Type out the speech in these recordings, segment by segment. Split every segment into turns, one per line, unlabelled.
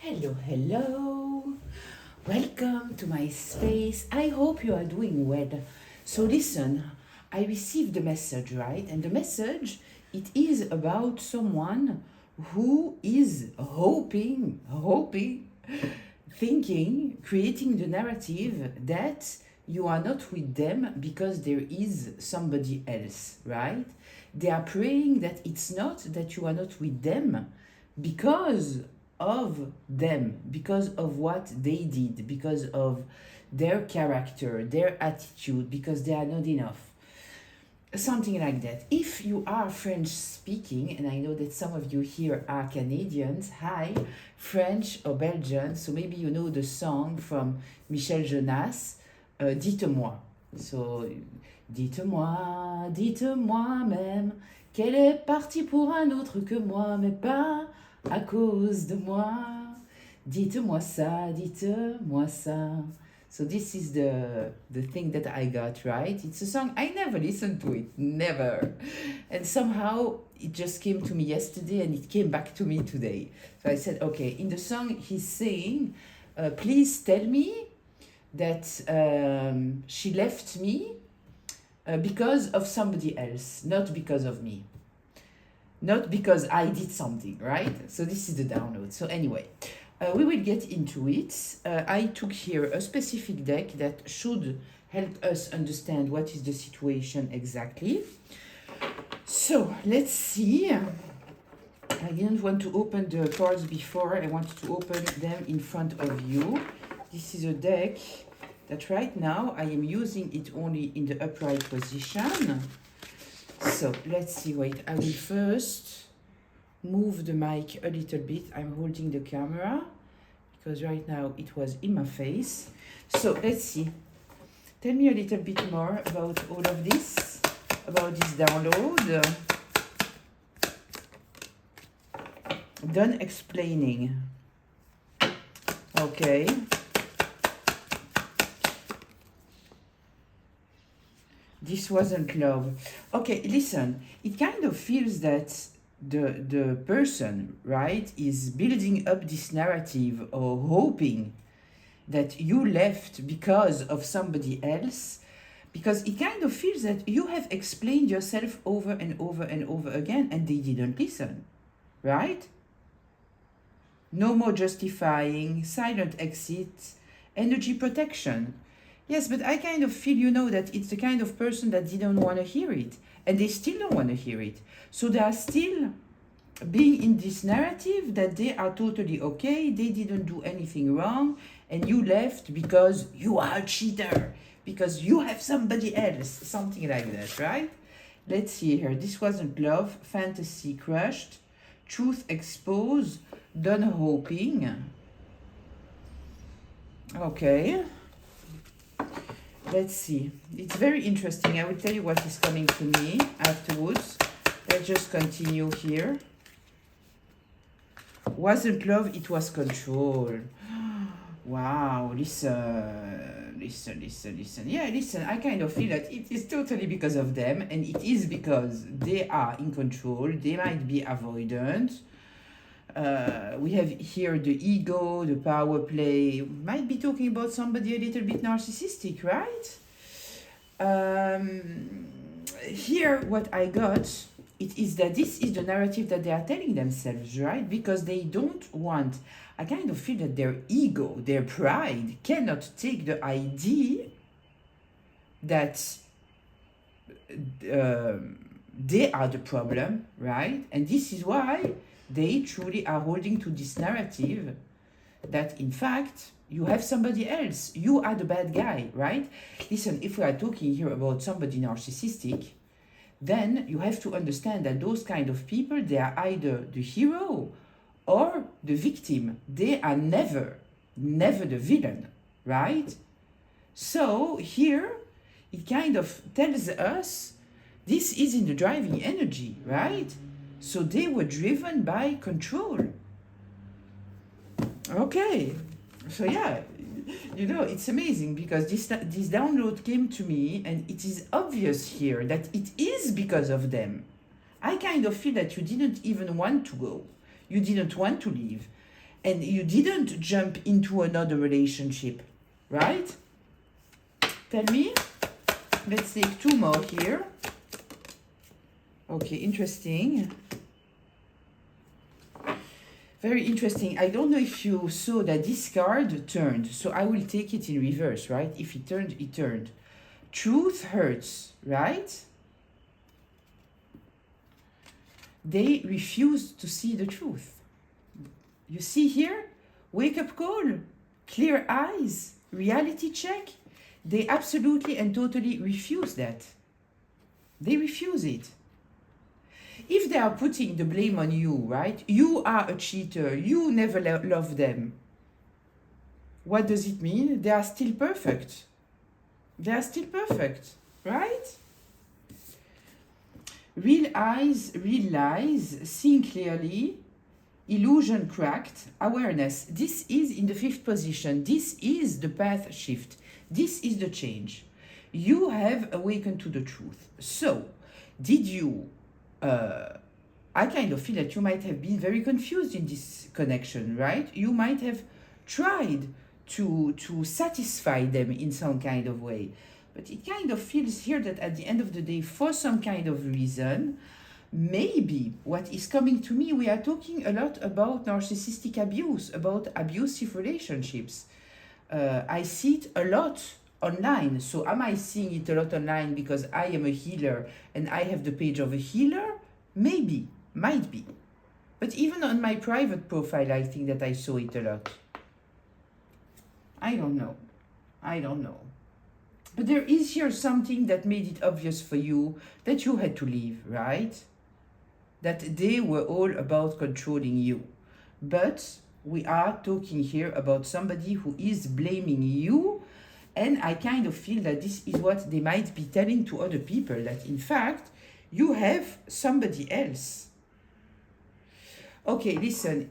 Hello, hello. Welcome to my space. I hope you are doing well. So listen, I received the message, right? And the message, it is about someone who is hoping, thinking, creating the narrative that you are not with them because there is somebody else, right? They are praying that it's not that you are not with them because of them, because of what they did, because of their character, their attitude, because they are not enough. Something like that. If you are French speaking, and I know that some of you here are Canadians, hi, French or Belgian, so maybe you know the song from Michel Jonas, Dites-moi. So, dites-moi, dites-moi même qu'elle est partie pour un autre que moi, mais pas à cause de moi. Dites-moi ça, dites-moi ça. So this is the thing that I got, right? It's a song I never listened to it, never. And somehow it just came to me yesterday and it came back to me today. So I said, okay, in the song he's saying, please tell me that she left me because of somebody else, not because of me. Not because I did something, right? So this is the download. So anyway, we will get into it. I took here a specific deck that should help us understand what is the situation exactly. So let's see. I didn't want to open the cards before. I wanted to open them in front of you. This is a deck that right now I am using it only in the upright position. So let's see, wait, I will first move the mic a little bit. I'm holding the camera because right now it was in my face. So let's see. Tell me a little bit more about all of this, about this download. Done explaining. Okay. This wasn't love. Okay, listen, it kind of feels that the person, right, is building up this narrative or hoping that you left because of somebody else, because it kind of feels that you have explained yourself over and over and over again and they didn't listen, right? No more justifying, silent exit, energy protection. Yes, but I kind of feel, that it's the kind of person that didn't want to hear it. And they still don't want to hear it. So they are still being in this narrative that they are totally okay, they didn't do anything wrong, and you left because you are a cheater, because you have somebody else, something like that, right? Let's see here. This wasn't love, fantasy crushed, truth exposed, done hoping. Okay. Let's see. It's very interesting. I will tell you what is coming to me afterwards. Let's just continue here. Wasn't love, it was control. Wow, listen. Yeah, listen, I kind of feel that it is totally because of them, and it is because they are in control. They might be avoidant. We have here the ego, the power play. Might be talking about somebody a little bit narcissistic, right? Here, what I got, it is that this is the narrative that they are telling themselves, right? Because they don't want, I kind of feel that their ego, their pride cannot take the idea that they are the problem, right? And this is why they truly are holding to this narrative that in fact you have somebody else, you are the bad guy, right? Listen, if we are talking here about somebody narcissistic, then you have to understand that those kind of people, they are either the hero or the victim. They are never the villain, right? So here it kind of tells us this is in the driving energy, right? So they were driven by control. Okay, so yeah, it's amazing because this download came to me and it is obvious here that it is because of them. I kind of feel that you didn't even want to go. You didn't want to leave. and you didn't jump into another relationship, right? Tell me. Let's take 2 more here. Okay, interesting. Very interesting. I don't know if you saw that this card turned, so I will take it in reverse, right? If it turned, it turned. Truth hurts, right? They refuse to see the truth. You see here? Wake-up call, clear eyes, reality check. They absolutely and totally refuse that. They refuse it. If they are putting the blame on you, right? You are a cheater. You never loved them. What does it mean? They are still perfect. They are still perfect, right? Real eyes, real lies, seeing clearly, illusion cracked, awareness. This is in the 5th position. This is the path shift. This is the change. You have awakened to the truth. So, did you... I kind of feel that you might have been very confused in this connection, right? You might have tried to satisfy them in some kind of way. But it kind of feels here that at the end of the day, for some kind of reason, maybe what is coming to me, we are talking a lot about narcissistic abuse, about abusive relationships. I see it a lot online. So am I seeing it a lot online because I am a healer and I have the page of a healer? Maybe, might be. But even on my private profile, I think that I saw it a lot. I don't know. I don't know. But there is here something that made it obvious for you that you had to leave, right? That they were all about controlling you. But we are talking here about somebody who is blaming you. And I kind of feel that this is what they might be telling to other people, that in fact, you have somebody else. Okay, listen,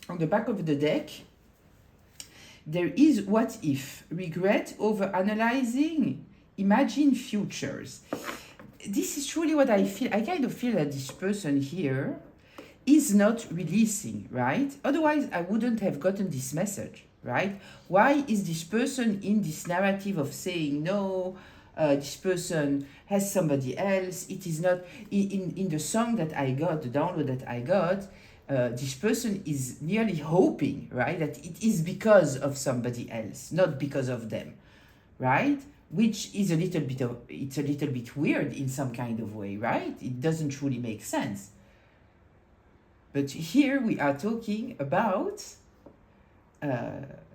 on the back of the deck, there is what if, regret over analyzing, imagine futures. This is truly what I feel. I kind of feel that this person here is not releasing, right? Otherwise, I wouldn't have gotten this message, right? Why is this person in this narrative of saying, no, this person has somebody else? It is not, in the song that I got, the download that I got, this person is nearly hoping, right, that it is because of somebody else, not because of them, right? Which is it's a little bit weird in some kind of way, right? It doesn't truly make sense. But here we are talking about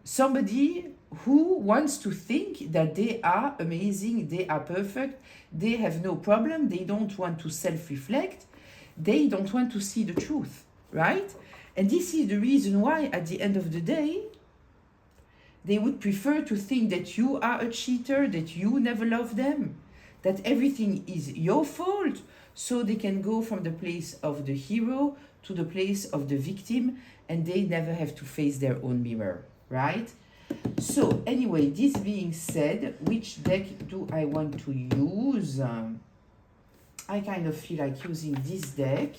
somebody who wants to think that they are amazing, they are perfect, they have no problem, they don't want to self-reflect, they don't want to see the truth, right? And this is the reason why, at the end of the day, they would prefer to think that you are a cheater, that you never love them, that everything is your fault, so they can go from the place of the hero to the place of the victim, and they never have to face their own mirror, right? So anyway, this being said, which deck do I want to use? I kind of feel like using this deck.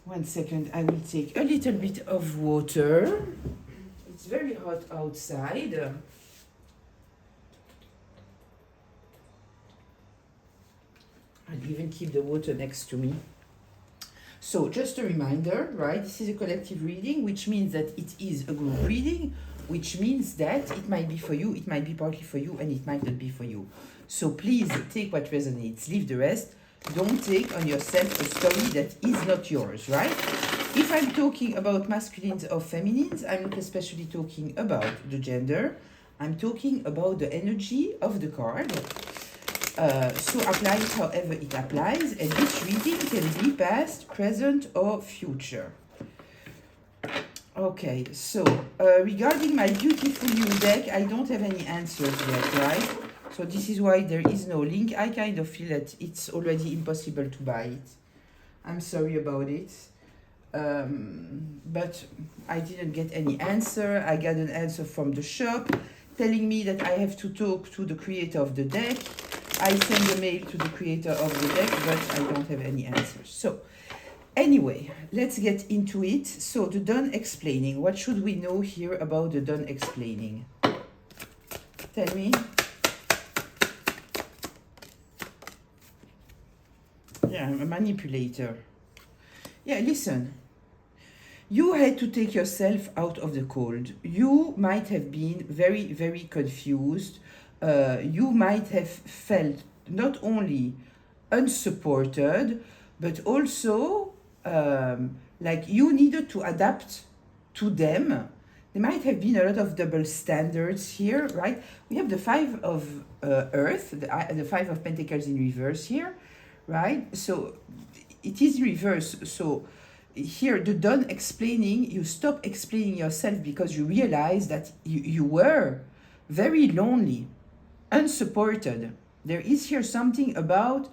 1 second, I will take a little bit of water. It's very hot outside. I'll even keep the water next to me. So just a reminder, right? This is a collective reading, which means that it is a group reading, which means that it might be for you, it might be partly for you, and it might not be for you. So please take what resonates, leave the rest. Don't take on yourself a story that is not yours, right? If I'm talking about masculines or feminines, I'm not especially talking about the gender. I'm talking about the energy of the card. So apply it however it applies, and this reading can be past, present, or future. Okay, so regarding my beautiful new deck, I don't have any answers yet, right? So this is why there is no link. I kind of feel that it's already impossible to buy it. I'm sorry about it. But I didn't get any answer. I got an answer from the shop telling me that I have to talk to the creator of the deck. I send a mail to the creator of the deck, but I don't have any answers. So Anyway, let's get into it. So the done explaining. What should we know here about the done explaining? Tell me. Yeah, I'm a manipulator. Yeah, listen. You had to take yourself out of the cold. You might have been very, very confused. You might have felt not only unsupported, but also like you needed to adapt to them. There might have been a lot of double standards here, right? We have the Five of Earth, the Five of Pentacles in reverse here, right? So it is reverse. So here, the done explaining, you stop explaining yourself because you realize that you were very lonely, unsupported. There is here something about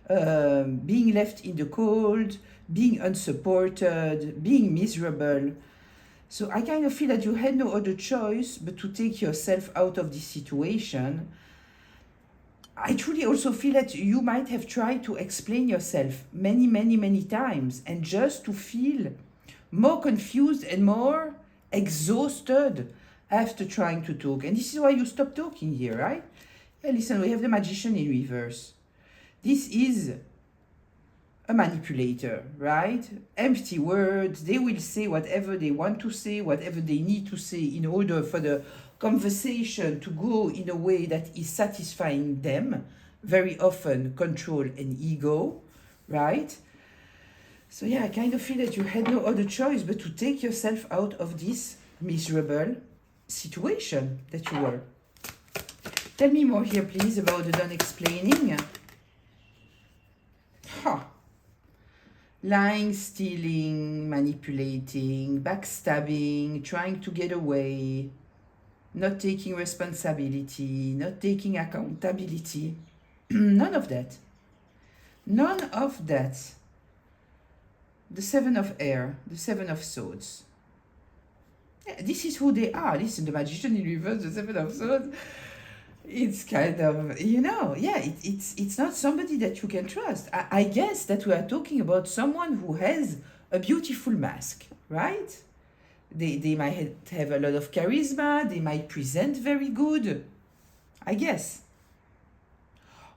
being left in the cold, being unsupported, being miserable. So I kind of feel that you had no other choice but to take yourself out of this situation. I truly also feel that you might have tried to explain yourself many, many, many times and just to feel more confused and more exhausted after trying to talk. And this is why you stop talking here, right? Yeah, listen, we have the Magician in reverse. This is a manipulator, right? Empty words. They will say whatever they want to say, whatever they need to say in order for the conversation to go in a way that is satisfying them. Very often control and ego, right? So yeah, I kind of feel that you had no other choice but to take yourself out of this miserable situation that you were. Tell me more here, please, about the done explaining. Huh. Lying, stealing, manipulating, backstabbing, trying to get away, not taking responsibility, not taking accountability. None of that. None of that. The Seven of Air, the Seven of Swords. Yeah, this is who they are. Listen, the Magician in reverse, the Seven of Swords. It's kind of, yeah, it's not somebody that you can trust. I guess that we are talking about someone who has a beautiful mask, right? They might have a lot of charisma, they might present very good, I guess.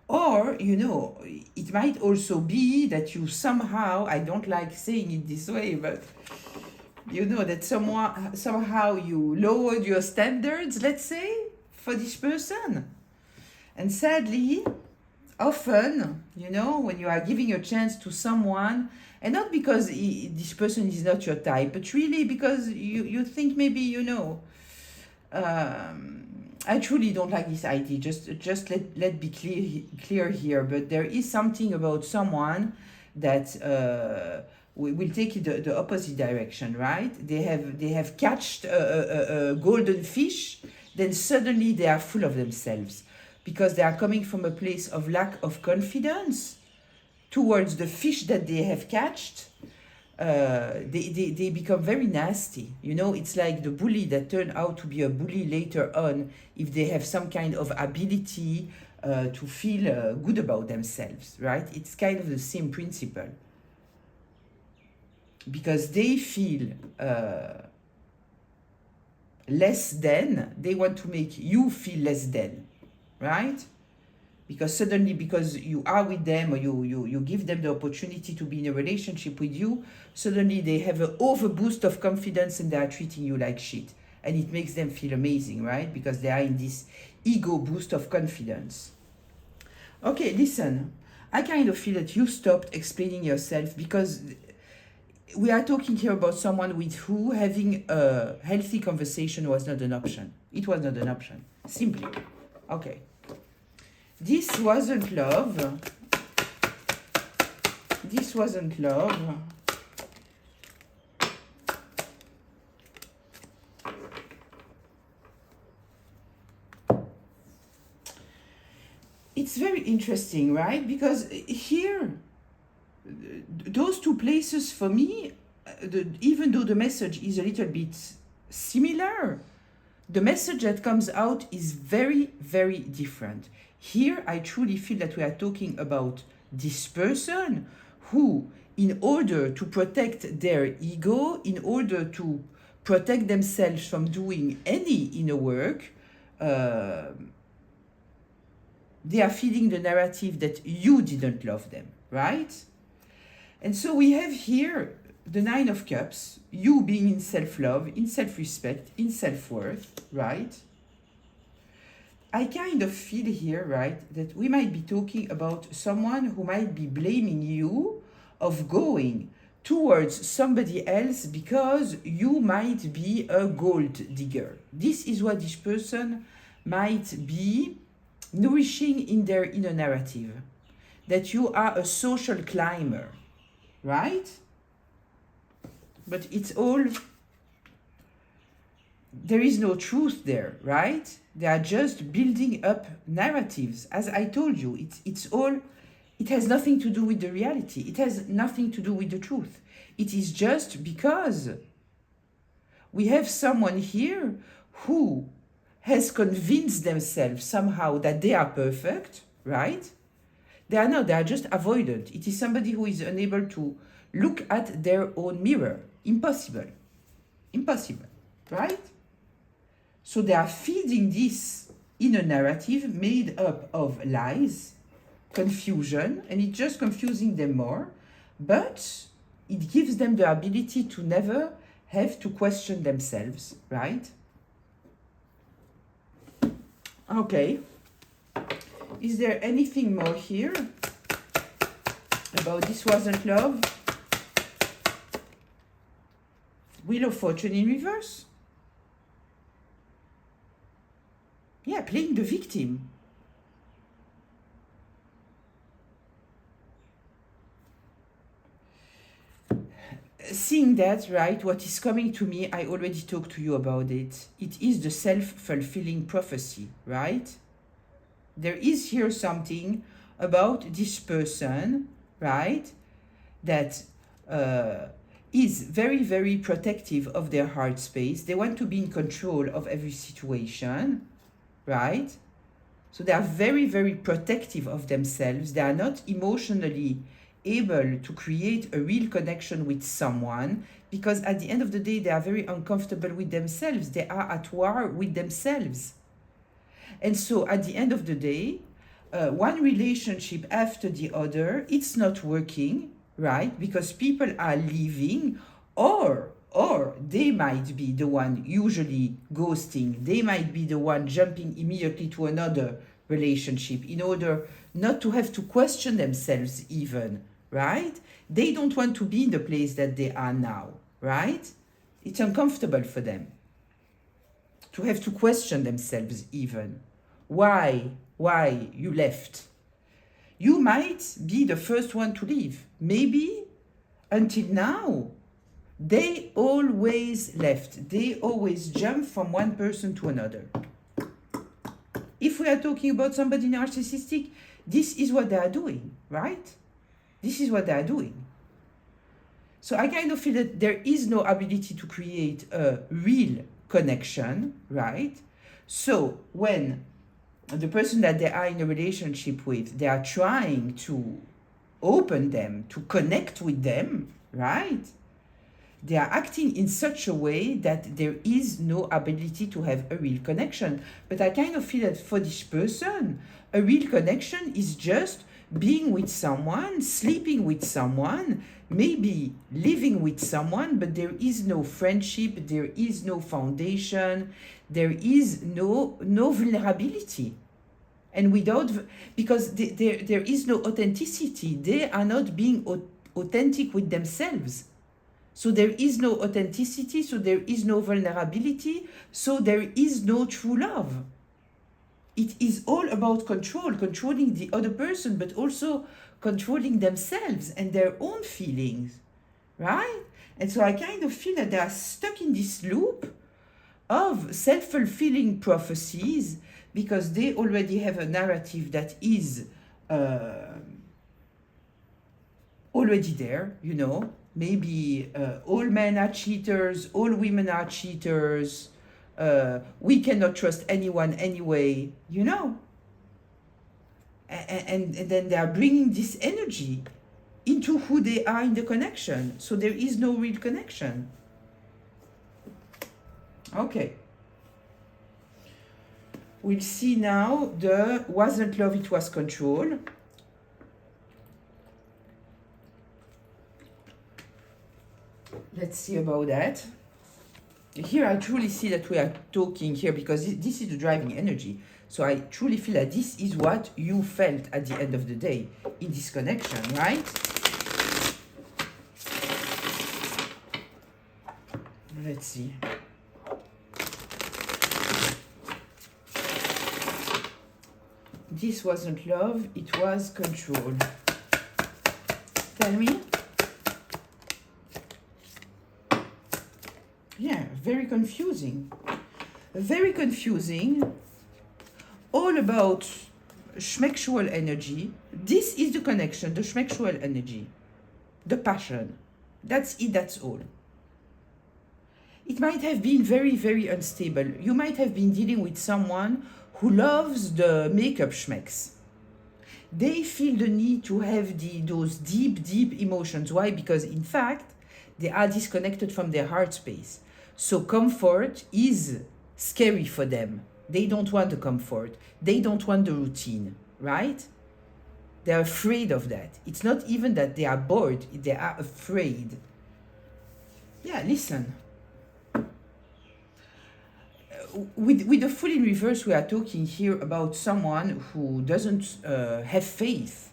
Or, it might also be that you somehow, I don't like saying it this way, but that somehow you lowered your standards, let's say, for this person. And sadly, often, when you are giving a chance to someone, and not because this person is not your type, but really because you think maybe, I truly don't like this idea. Just let be clear here. But there is something about someone that will take it the opposite direction, right? They have catched a golden fish, then suddenly they are full of themselves because they are coming from a place of lack of confidence towards the fish that they have catched. They become very nasty. It's like the bully that turned out to be a bully later on if they have some kind of ability to feel good about themselves, right? It's kind of the same principle. Because they feel less than, they want to make you feel less than, right? Because suddenly, because you are with them or you give them the opportunity to be in a relationship with you, suddenly they have an overboost of confidence and they are treating you like shit. And it makes them feel amazing, right? Because they are in this ego boost of confidence. Okay, listen, I kind of feel that you stopped explaining yourself because we are talking here about someone with who having a healthy conversation was not an option. It was not an option, simply. Okay. This wasn't love. This wasn't love. It's very interesting, right? Because here, those two places for me, even though the message is a little bit similar, the message that comes out is very, very different. Here, I truly feel that we are talking about this person who in order to protect their ego, in order to protect themselves from doing any inner work, they are feeding the narrative that you didn't love them, right? And so we have here the Nine of Cups, you being in self-love, in self-respect, in self-worth, right? I kind of feel here, right, that we might be talking about someone who might be blaming you of going towards somebody else because you might be a gold digger. This is what this person might be nourishing in their inner narrative, that you are a social climber, right? But it's all, there is no truth there, right? They are just building up narratives. As I told you, it's all, it has nothing to do with the reality. It has nothing to do with the truth. It is just because we have someone here who has convinced themselves somehow that they are perfect, right? They are not, they are just avoidant. It is somebody who is unable to look at their own mirror. Impossible. Impossible, right? So they are feeding this inner narrative made up of lies, confusion, and it's just confusing them more, but it gives them the ability to never have to question themselves, right? Okay. Is there anything more here about this wasn't love? Wheel of Fortune in reverse. Yeah, playing the victim. Seeing that, right, what is coming to me, I already talked to you about it. It is the self-fulfilling prophecy, right? There is here something about this person, right, that is very, very protective of their heart space. They want to be in control of every situation, right? So they are very, very protective of themselves. They are not emotionally able to create a real connection with someone because at the end of the day, they are very uncomfortable with themselves. They are at war with themselves. And so at the end of the day, one relationship after the other, it's not working, right? Because people are leaving or they might be the one usually ghosting. They might be the one jumping immediately to another relationship in order not to have to question themselves even, right? They don't want to be in the place that they are now, right? It's uncomfortable for them to have to question themselves even. Why you left? You might be the first one to leave. Maybe until now, they always left. They always jump from one person to another. If we are talking about somebody narcissistic, this is what they are doing, right? This is what they are doing. So I kind of feel that there is no ability to create a real connection, right? So when the person that they are in a relationship with, they are trying to open them, to connect with them, right? They are acting in such a way that there is no ability to have a real connection. But I kind of feel that for this person, a real connection is just being with someone, sleeping with someone, maybe living with someone, but there is no friendship, there is no foundation, there is no vulnerability. And without, because there is no authenticity, they are not being authentic with themselves. So there is no authenticity, so there is no vulnerability, so there is no true love. It is all about control, controlling the other person, but also controlling themselves and their own feelings, right? And so I kind of feel that they are stuck in this loop of self-fulfilling prophecies because they already have a narrative that is already there, you know. Maybe all men are cheaters, all women are cheaters, we cannot trust anyone anyway, you know. And then they are bringing this energy into who they are in the connection. So there is no real connection. Okay. We'll see now the wasn't love, it was control. Let's see about that. Here I truly see that we are talking here because this is the driving energy. So I truly feel that this is what you felt at the end of the day in this connection, right? Let's see. This wasn't love, it was control. Tell me. Yeah, very confusing. Very confusing. All about schmexual energy. This is the connection, the schmexual energy. The passion. That's it, that's all. It might have been very, very unstable. You might have been dealing with someone who loves the makeup schmecks. They feel the need to have those deep, deep emotions. Why? Because in fact, they are disconnected from their heart space. So comfort is scary for them. They don't want the comfort. They don't want the routine, right? They're afraid of that. It's not even that they are bored, they are afraid. Yeah, listen. With the Fool in reverse, we are talking here about someone who doesn't have faith.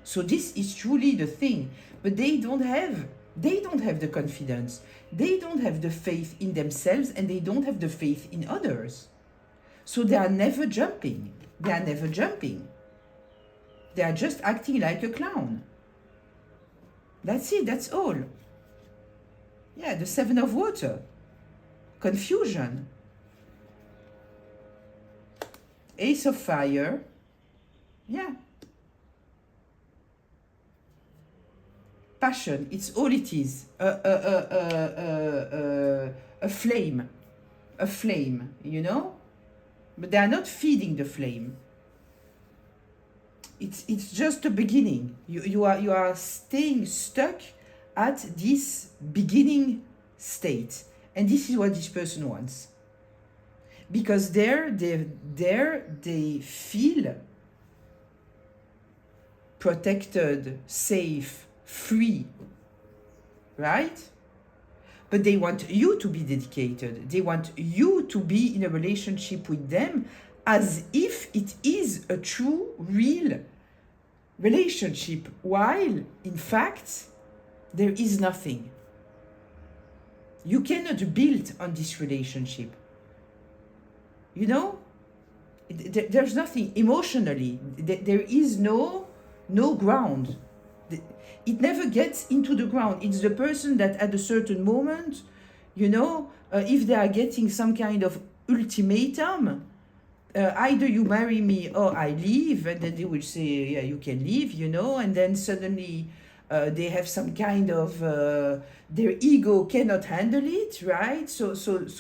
So this is truly the thing. But they don't have the confidence. They don't have the faith in themselves, and they don't have the faith in others. So they are never jumping. They are never jumping. They are just acting like a clown. That's it, that's all. Yeah, the Seven of Water. Confusion. Ace of Fire. Yeah. Passion, it's all it is. A flame. A flame, you know? But they are not feeding the flame. It's just the beginning. You are staying stuck at this beginning state. And this is what this person wants. Because there they feel protected, safe, free, right? But they want you to be dedicated. They want you to be in a relationship with them as if it is a true, real relationship, while in fact there is nothing. You cannot build on this relationship. You know, there's nothing emotionally. There is no ground. It never gets into the ground. It's the person that at a certain moment, you know, if they are getting some kind of ultimatum, either you marry me or I leave, and then they will say, yeah, you can leave, you know, and then suddenly they have some kind of, their ego cannot handle it, right? So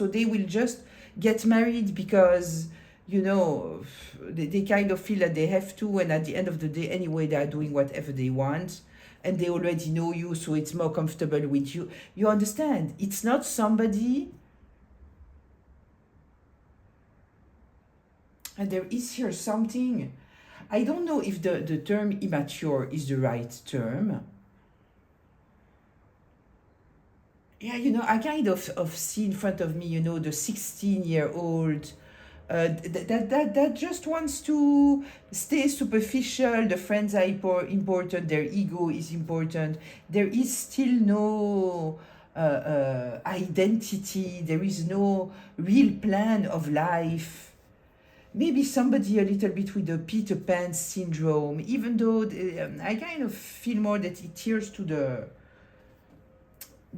they will just get married because, you know, they kind of feel that they have to, and at the end of the day, anyway, they are doing whatever they want, and they already know you, so it's more comfortable with you. You understand? It's not somebody... And there is here something, I don't know if the term immature is the right term. Yeah, you know, I kind of see in front of me, you know, the 16-year-old that just wants to stay superficial. The friends are important, their ego is important. There is still no identity, there is no real plan of life. Maybe somebody a little bit with the Peter Pan syndrome, even though I kind of feel more that it tears to the...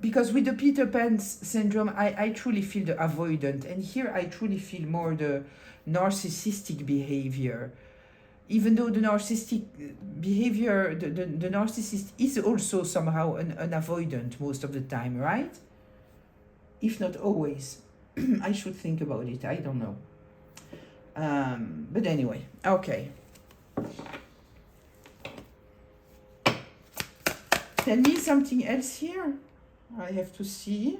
Because with the Peter Pan syndrome, I truly feel the avoidant. And here I truly feel more the narcissistic behavior. Even though the narcissistic behavior, the narcissist is also somehow an avoidant most of the time, right? If not always. I should think about it, I don't know. But anyway, okay. Tell me something else here. I have to see.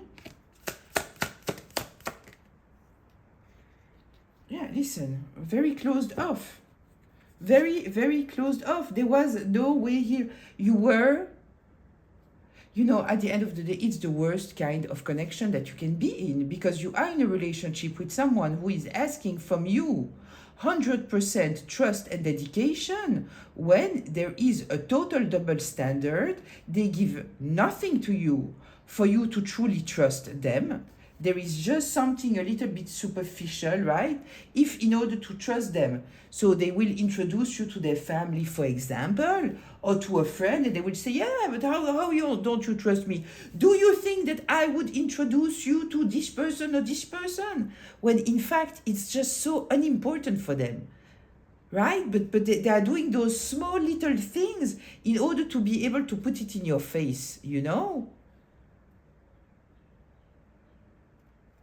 Yeah, listen, very closed off. Very, very closed off. There was no way here. You were, you know, at the end of the day, it's the worst kind of connection that you can be in, because you are in a relationship with someone who is asking from you 100% trust and dedication. When there is a total double standard, they give nothing to you for you to truly trust them. There is just something a little bit superficial, right? If in order to trust them, so they will introduce you to their family, for example, or to a friend, and they will say, yeah, but how you don't you trust me? Do you think that I would introduce you to this person or this person? When in fact, it's just so unimportant for them, right? But they are doing those small little things in order to be able to put it in your face, you know?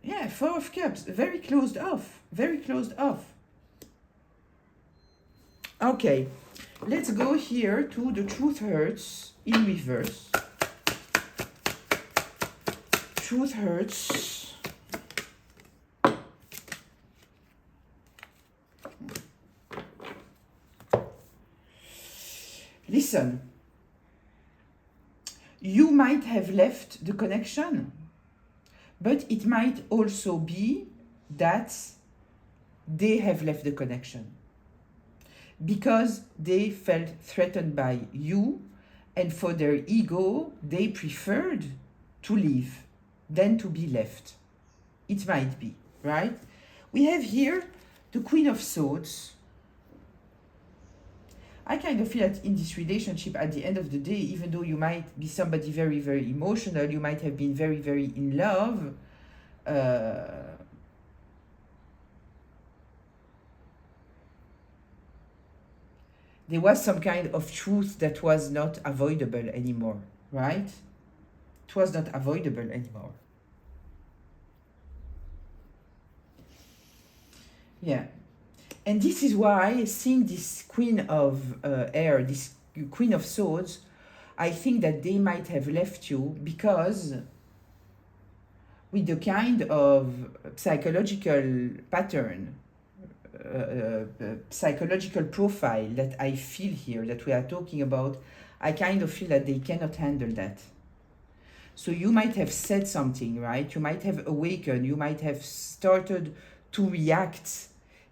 Yeah, Four of Cups, very closed off, very closed off. Okay, let's go here to the Truth Hurts in reverse. Truth Hurts. Listen, you might have left the connection, but it might also be that they have left the connection because they felt threatened by you, and for their ego, they preferred to leave than to be left. It might be, right? We have here the Queen of Swords. I kind of feel that in this relationship, at the end of the day, even though you might be somebody very, very emotional, you might have been very, very in love, there was some kind of truth that was not avoidable anymore, right? It was not avoidable anymore. Yeah. And this is why, seeing this Queen of Air, this Queen of Swords, I think that they might have left you because with the kind of psychological pattern, psychological profile that I feel here, that we are talking about, I kind of feel that they cannot handle that. So you might have said something, right? You might have awakened, you might have started to react.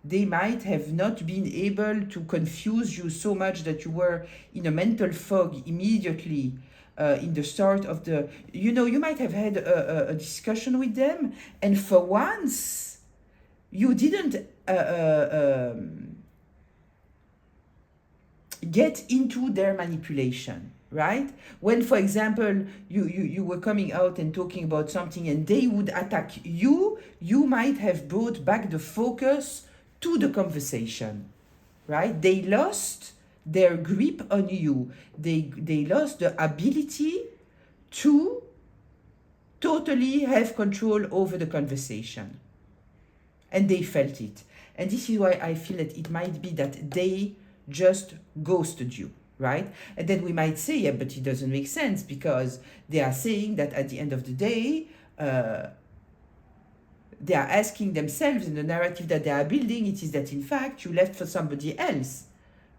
They might have not been able to confuse you so much that you were in a mental fog immediately in the start of the, you know, you might have had a discussion with them, and for once you didn't get into their manipulation, right? When, for example, you were coming out and talking about something and they would attack you, you might have brought back the focus to the conversation, right? They lost their grip on you. They lost the ability to totally have control over the conversation. And they felt it. And this is why I feel that it might be that they just ghosted you, right? And then we might say, yeah, but it doesn't make sense, because they are saying that at the end of the day, they are asking themselves, in the narrative that they are building, it is that in fact you left for somebody else.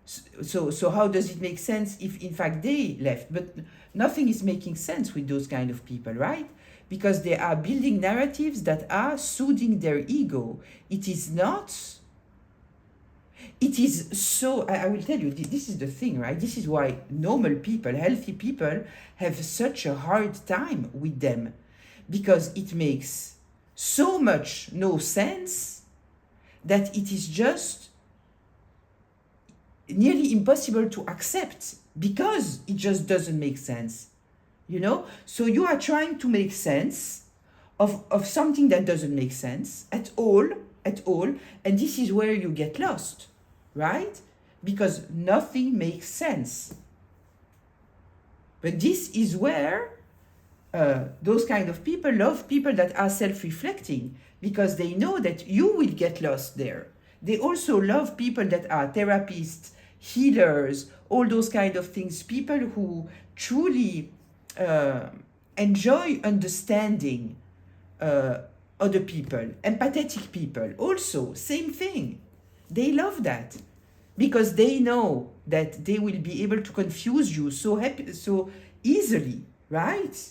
So how does it make sense if in fact they left? But nothing is making sense with those kind of people, right? Because they are building narratives that are soothing their ego. It is not. It is so, I will tell you, this is the thing, right? This is why normal people, healthy people, have such a hard time with them. Because it makes so much no sense that it is just nearly impossible to accept, because it just doesn't make sense, you know? So you are trying to make sense of something that doesn't make sense at all, and this is where you get lost, right? Because nothing makes sense. But this is where those kind of people love people that are self-reflecting, because they know that you will get lost there. They also love people that are therapists, healers, all those kind of things, people who truly uh, enjoy understanding other people, empathetic people. Also, same thing. They love that because they know that they will be able to confuse you so easily, right?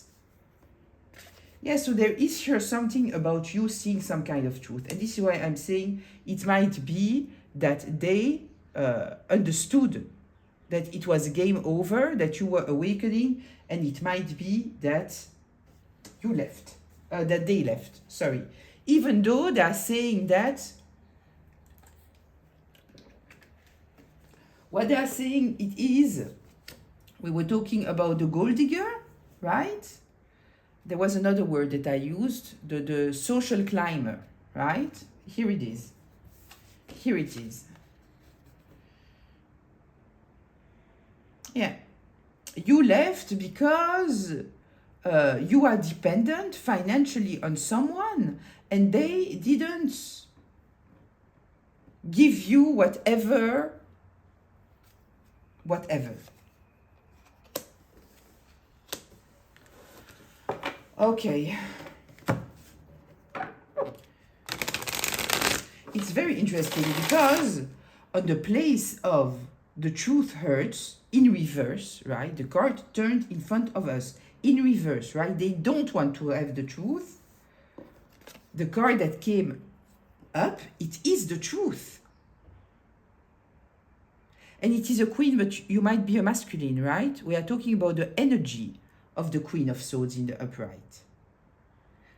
Yeah, so there is here something about you seeing some kind of truth. And this is why I'm saying it might be that they understood that it was game over, that you were awakening, and it might be that you left, that they left, sorry. Even though they are saying that, what they are saying it is, we were talking about the gold digger, right? There was another word that I used, the social climber, right? Here it is. Here it is. Yeah. You left because you are dependent financially on someone and they didn't give you whatever. Okay. It's very interesting because on the place of the truth hurts in reverse, right? The card turned in front of us in reverse, right? They don't want to have the truth. The card that came up, it is the truth. And it is a queen, but you might be a masculine, right? We are talking about the energy of the Queen of Swords in the upright.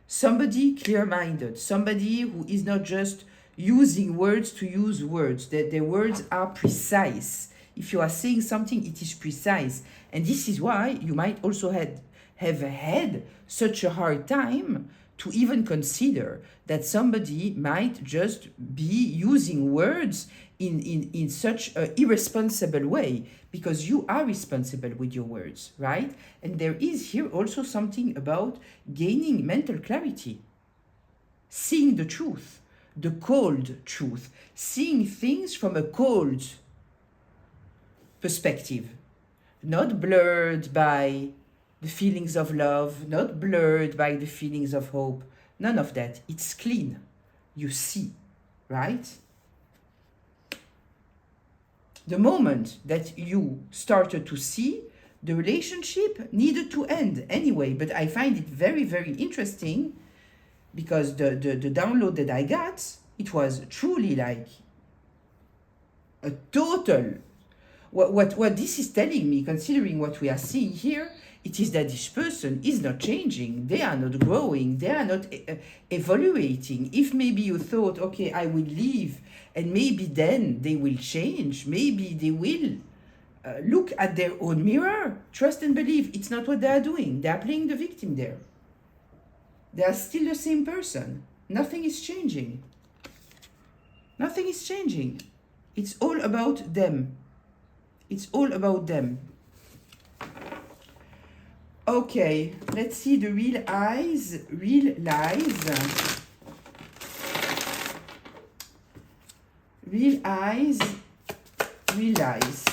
Somebody clear-minded, somebody who is not just using words to use words, that their words are precise. If you are saying something, it is precise. And this is why you might also have had such a hard time to even consider that somebody might just be using words in such an irresponsible way, because you are responsible with your words, right? And there is here also something about gaining mental clarity, seeing the truth, the cold truth, seeing things from a cold perspective, not blurred by the feelings of love, not blurred by the feelings of hope, none of that. It's clean. You see, right? The moment that you started to see, the relationship needed to end anyway. But I find it very, very interesting because the download that I got, it was truly like a total. What this is telling me, considering what we are seeing here, it is that this person is not changing. They are not growing. They are not evaluating. If maybe you thought, okay, I will leave, and maybe then they will change. Maybe they will look at their own mirror. Trust and believe. It's not what they are doing. They are playing the victim there. They are still the same person. Nothing is changing. Nothing is changing. It's all about them. It's all about them. Okay, let's see the real eyes, real lies. Real eyes, real lies.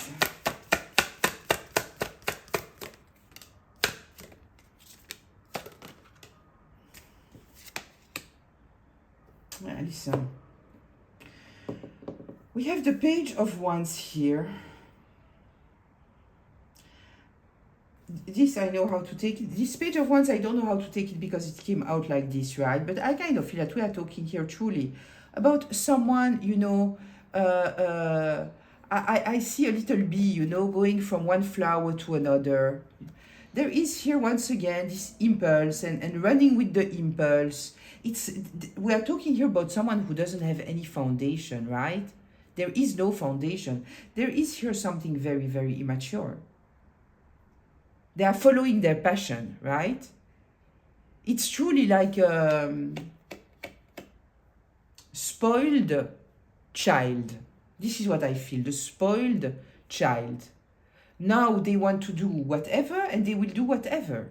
Listen. We have the Page of Wands here. This I know how to take it. This Page of Wands, I don't know how to take it because it came out like this, right? But I kind of feel that we are talking here truly about someone, you know, I see a little bee, you know, going from one flower to another. There is here once again this impulse and running with the impulse. We are talking here about someone who doesn't have any foundation, right? There is no foundation. There is here something very, very immature. They are following their passion, right? It's truly like a spoiled child. This is what I feel, the spoiled child. Now they want to do whatever and they will do whatever.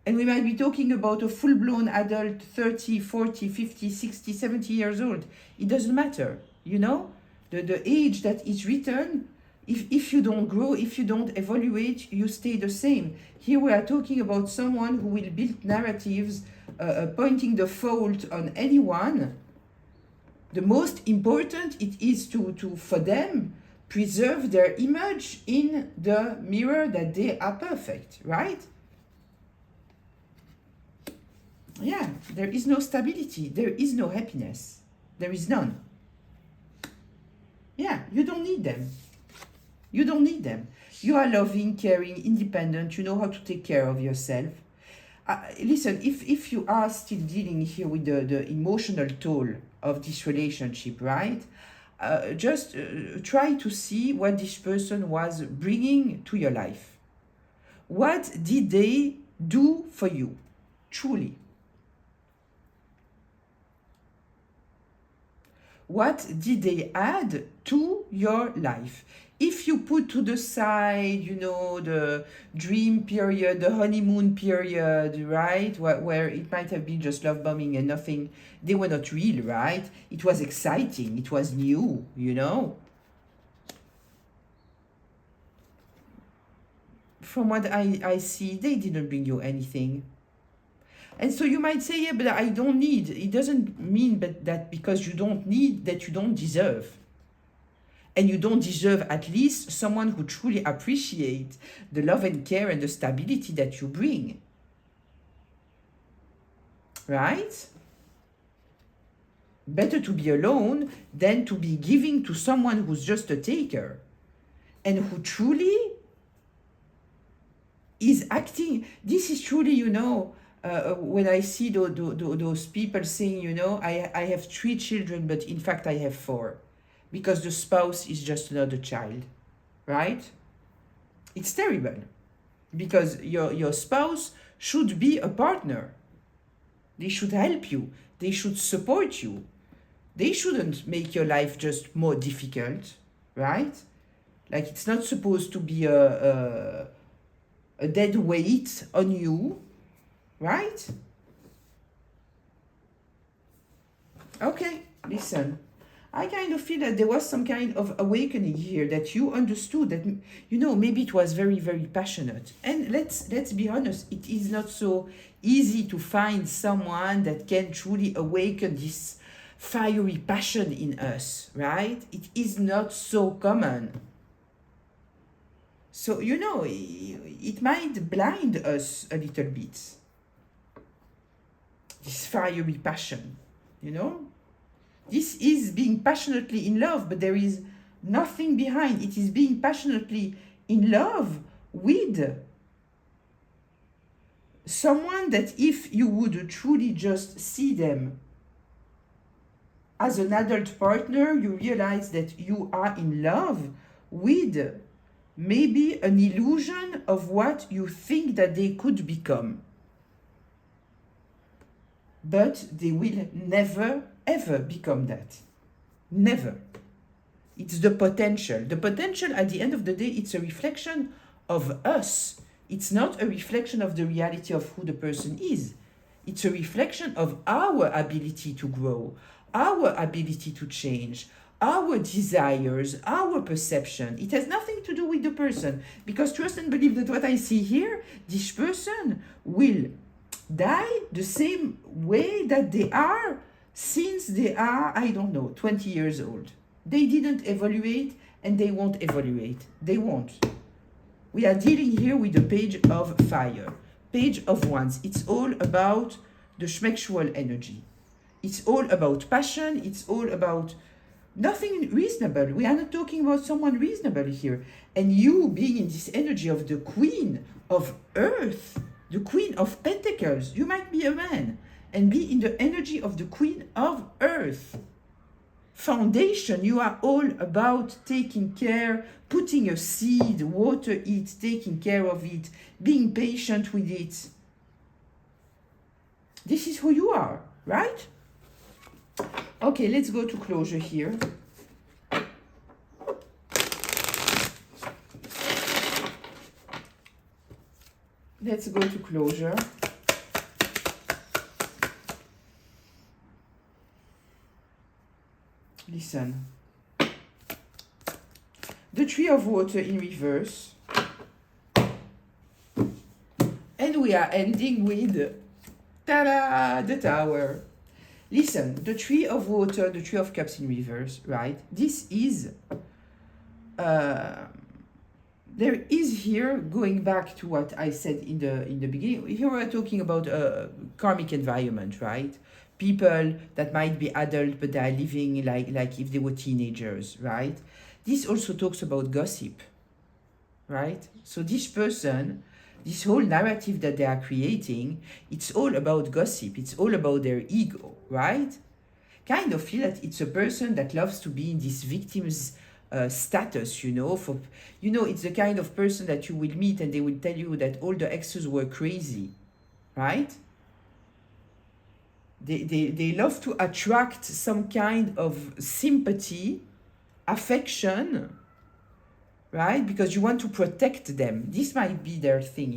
And we might be talking about a full-blown adult, 30, 40, 50, 60, 70 years old. It doesn't matter, you know? The age that is written If you don't grow, if you don't evaluate, you stay the same. Here we are talking about someone who will build narratives pointing the fault on anyone. The most important it is to for them preserve their image in the mirror that they are perfect, right? Yeah, there is no stability, there is no happiness, there is none. Yeah, you don't need them. You don't need them. You are loving, caring, independent, you know how to take care of yourself. Listen, if you are still dealing here with the emotional toll of this relationship, right? Just try to see what this person was bringing to your life. What did they do for you, truly? What did they add to your life? If you put to the side, you know, the dream period, the honeymoon period, right, where it might have been just love bombing and nothing, they were not real, right? It was exciting, it was new, you know. From what I see, they didn't bring you anything. And so you might say, yeah, but I don't need. It doesn't mean that because you don't need, that you don't deserve. And you don't deserve at least someone who truly appreciates the love and care and the stability that you bring. Right? Better to be alone than to be giving to someone who's just a taker and who truly is acting. This is truly, you know, when I see those people saying, you know, I have 3 children, but in fact I have 4, because the spouse is just another child, right? It's terrible, because your spouse should be a partner. They should help you. They should support you. They shouldn't make your life just more difficult, right? Like, it's not supposed to be a dead weight on you, right? Okay, listen. I kind of feel that there was some kind of awakening here, that you understood that, you know, maybe it was very, very passionate. And let's be honest, it is not so easy to find someone that can truly awaken this fiery passion in us, right? It is not so common. So, you know, it might blind us a little bit. This fiery passion, you know? This is being passionately in love, but there is nothing behind. It is being passionately in love with someone that if you would truly just see them as an adult partner, you realize that you are in love with maybe an illusion of what you think that they could become. But they will never, ever become that. Never. It's the potential. The potential, at the end of the day, it's a reflection of us. It's not a reflection of the reality of who the person is. It's a reflection of our ability to grow, our ability to change, our desires, our perception. It has nothing to do with the person. Because trust and believe that what I see here, this person will die the same way that they are since they are, I don't know, 20 years old. They didn't evaluate and they won't evaluate. They won't. We are dealing here with the page of fire, page of wands. It's all about the schmexual energy. It's all about passion. It's all about nothing reasonable. We are not talking about someone reasonable here. And you being in this energy of the Queen of Earth, the Queen of Pentacles, you might be a man and be in the energy of the Queen of Earth. Foundation, you are all about taking care, putting a seed, water it, taking care of it, being patient with it. This is who you are, right? Okay, let's go to closure here. Let's go to closure. Listen. the Three of Water in reverse. And we are ending with, ta-da, the Tower. Listen, the Three of Water, the Three of Cups in reverse, right? This is, there is here, going back to what I said in the beginning, here we're talking about a karmic environment, right? People that might be adult, but they are living like if they were teenagers, right? This also talks about gossip, right? So this person, this whole narrative that they are creating, it's all about gossip. It's all about their ego, right? Kind of feel that it's a person that loves to be in this victim's status, for, it's the kind of person that you will meet and they will tell you that all the exes were crazy, right? They love to attract some kind of sympathy, affection, right? Because you want to protect them. This might be their thing,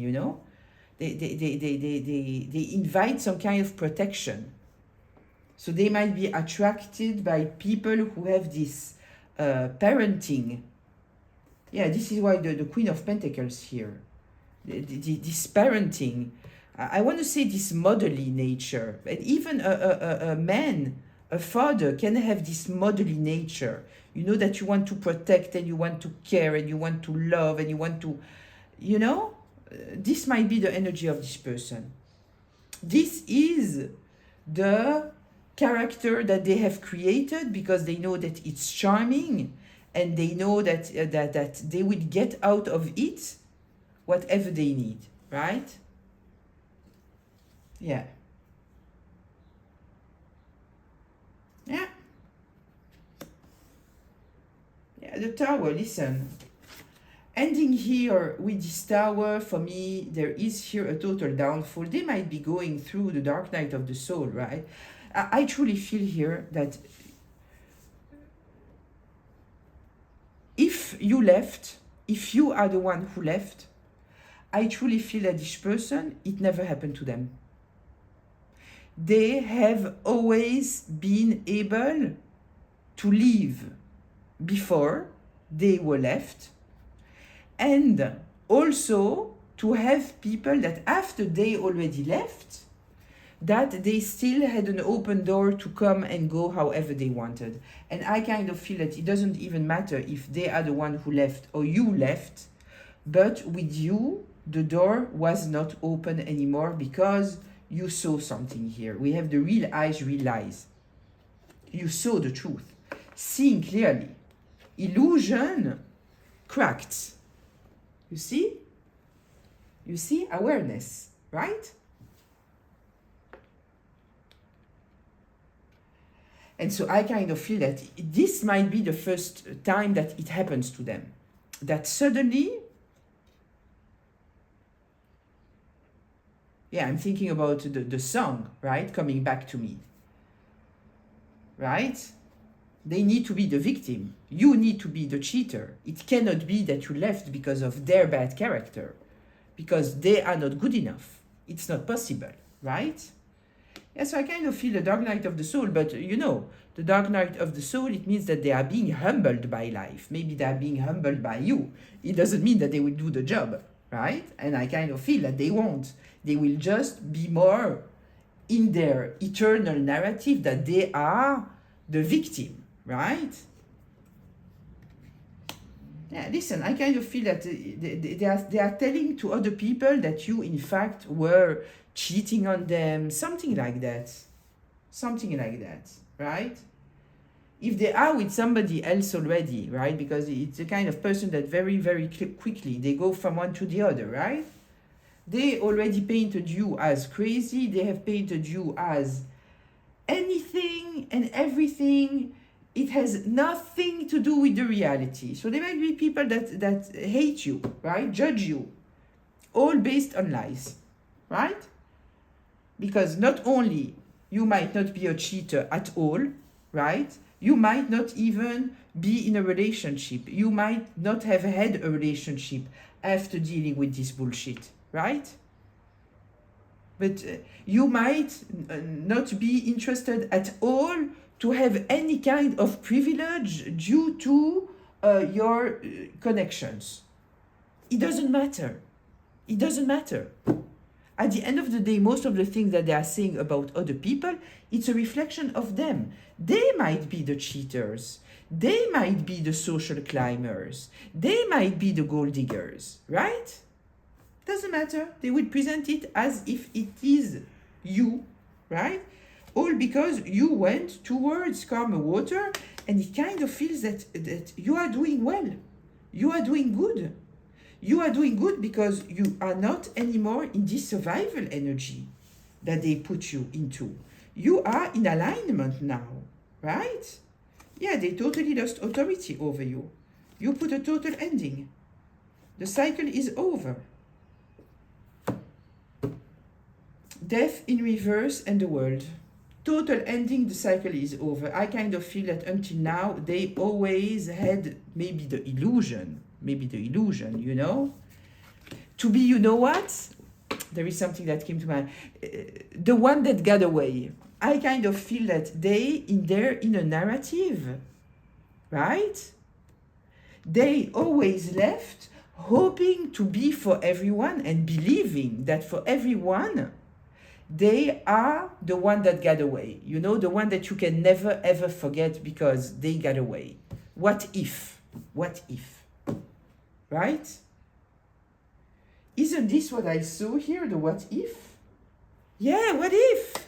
They invite some kind of protection. So they might be attracted by people who have this parenting. Yeah, this is why the Queen of Pentacles here. This parenting. I want to say this motherly nature. But even a man, a father, can have this motherly nature. That you want to protect and you want to care and you want to love and you want to, this might be the energy of this person. This is the character that they have created because they know that it's charming and they know that that they will get out of it whatever they need, right? Yeah. Yeah. Yeah, the Tower, listen. Ending here with this Tower, for me, there is here a total downfall. They might be going through the dark night of the soul, right? I truly feel here that if you left, if you are the one who left, I truly feel that this person, it never happened to them. They have always been able to leave before they were left, and also to have people that after they already left, that they still had an open door to come and go however they wanted. And I kind of feel that it doesn't even matter if they are the one who left or you left, but with you, the door was not open anymore because you saw something here. We have the real eyes, real eyes. You saw the truth. Seeing clearly. Illusion cracked. You see? You see? Awareness, right? And so I kind of feel that this might be the first time that it happens to them. That suddenly, yeah, I'm thinking about the song, right? Coming back to me, right? They need to be the victim. You need to be the cheater. It cannot be that you left because of their bad character, because they are not good enough. It's not possible, right? Yeah, so I kind of feel the dark night of the soul, but the dark night of the soul, it means that they are being humbled by life. Maybe they are being humbled by you. It doesn't mean that they will do the job, right? And I kind of feel that they won't. They will just be more in their eternal narrative that they are the victim, right? Yeah, listen, I kind of feel that they are telling to other people that you, in fact, were cheating on them, something like that. Something like that, right? If they are with somebody else already, right? Because it's the kind of person that very, very quickly, they go from one to the other, right? They already painted you as crazy. They have painted you as anything and everything. It has nothing to do with the reality. So there might be people that hate you, right? Judge you. All based on lies, right? Because not only you might not be a cheater at all, right? You might not even be in a relationship. You might not have had a relationship after dealing with this bullshit, right? But you might not be interested at all to have any kind of privilege due to your connections. It doesn't matter. It doesn't matter. At the end of the day, most of the things that they are saying about other people, it's a reflection of them. They might be the cheaters. They might be the social climbers. They might be the gold diggers, right? Doesn't matter. They will present it as if it is you, right? All because you went towards calmer water, and it kind of feels that you are doing well. You are doing good. You are doing good because you are not anymore in this survival energy that they put you into. You are in alignment now, right? Yeah, they totally lost authority over you. You put a total ending. The cycle is over. Death in reverse and the world. Total ending, the cycle is over. I kind of feel that until now, they always had maybe the illusion, you know? To be, you know what? There is something that came to mind. The one that got away. I kind of feel that they, in their inner narrative, right? They always left hoping to be for everyone and believing that for everyone, they are the one that got away. You know, the one that you can never ever forget because they got away. What if? What if? Right? Isn't this what I saw here, the what if? Yeah, what if?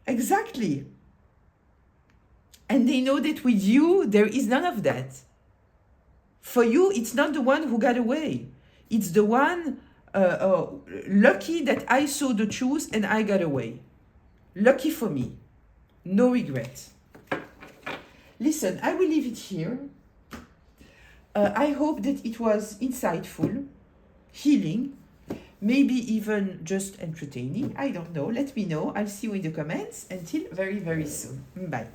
Exactly. And they know that with you, there is none of that. For you, it's not the one who got away. It's the one lucky that I saw the truth and I got away. Lucky for me. No regret. Listen, I will leave it here. I hope that it was insightful, healing, maybe even just entertaining. I don't know. Let me know. I'll see you in the comments. Until very, very soon. Bye.